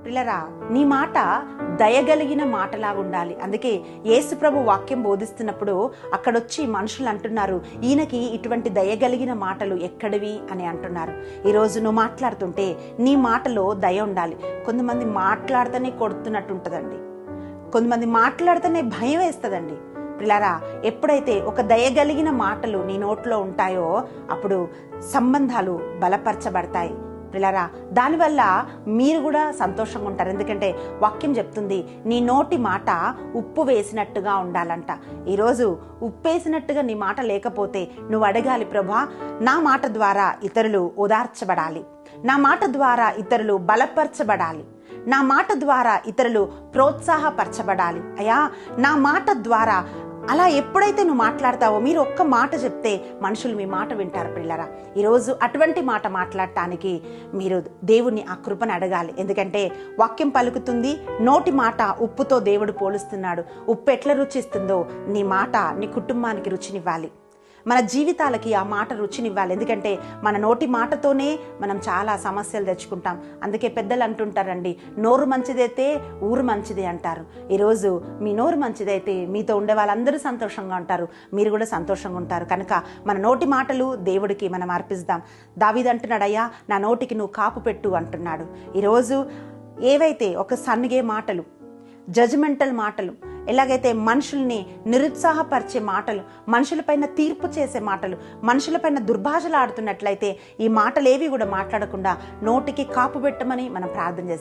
పిల్లరా, నీ మాట దయగలిగిన మాటలాగా ఉండాలి. అందుకే యేసు ప్రభు వాక్యం బోధిస్తున్నప్పుడు అక్కడొచ్చి మనుషులు అంటున్నారు, ఈయనకి ఇటువంటి దయగలిగిన మాటలు ఎక్కడివి అని అంటున్నారు. ఈరోజు నువ్వు మాట్లాడుతుంటే నీ మాటలో దయ ఉండాలి. కొంతమంది మాట్లాడితేనే కొడుతున్నట్టు ఉంటుందండి, కొంతమంది మాట్లాడితేనే భయం వేస్తుందండి. పిల్లరా, ఎప్పుడైతే ఒక దయగలిగిన మాటలు నీ నోట్లో ఉంటాయో అప్పుడు సంబంధాలు బలపరచబడతాయి. పిల్లరా, దానివల్ల మీరు కూడా సంతోషంగా ఉంటారు. ఎందుకంటే వాక్యం చెప్తుంది, నీ నోటి మాట ఉప్పు వేసినట్టుగా ఉండాలంట. ఈరోజు ఉప్పు వేసినట్టుగా నీ మాట లేకపోతే నువ్వు అడగాలి, ప్రభా నా మాట ద్వారా ఇతరులు ఓదార్చబడాలి, నా మాట ద్వారా ఇతరులు బలపరచబడాలి, నా మాట ద్వారా ఇతరులు ప్రోత్సాహపరచబడాలి. అయ్యా, నా మాట ద్వారా అలా ఎప్పుడైతే నువ్వు మాట్లాడతావో, మీరు ఒక్క మాట చెప్తే మనుషులు మీ మాట వింటారు. పిల్లరా, ఈరోజు అటువంటి మాట మాట్లాడటానికి మీరు దేవుణ్ణి ఆ కృపను అడగాలి. ఎందుకంటే వాక్యం పలుకుతుంది, నోటి మాట ఉప్పుతో దేవుడు పోలుస్తున్నాడు. ఉప్పు ఎట్లా రుచిస్తుందో నీ మాట నీ కుటుంబానికి రుచినివ్వాలి, మన జీవితాలకి ఆ మాట రుచినివ్వాలి. ఎందుకంటే మన నోటి మాటతోనే మనం చాలా సమస్యలు తెచ్చుకుంటాం. అందుకే పెద్దలు అంటుంటారండి, నోరు మంచిదైతే ఊరు మంచిది అంటారు. ఈరోజు మీ నోరు మంచిదైతే మీతో ఉండే వాళ్ళందరూ సంతోషంగా ఉంటారు, మీరు కూడా సంతోషంగా ఉంటారు. కనుక మన నోటి మాటలు దేవుడికి మనం అర్పిస్తాం. దావీదు అంటున్నాడు, అయ్యా నా నోటికి నువ్వు కాపు పెట్టు అంటున్నాడు. ఈరోజు ఏవైతే ఒక సన్నిగే మాటలు, జడ్జిమెంటల్ మాటలు, ఎలాగైతే మనుషుల్ని నిరుత్సాహపరిచే మాటలు, మనుషులపైన తీర్పు చేసే మాటలు, మనుషులపైన దుర్భాషలు ఆడుతున్నట్లయితే ఈ మాటలేవి కూడా మాట్లాడకుండా నోటికి కాపు పెట్టమని మనం ప్రార్థన చేస్తాం.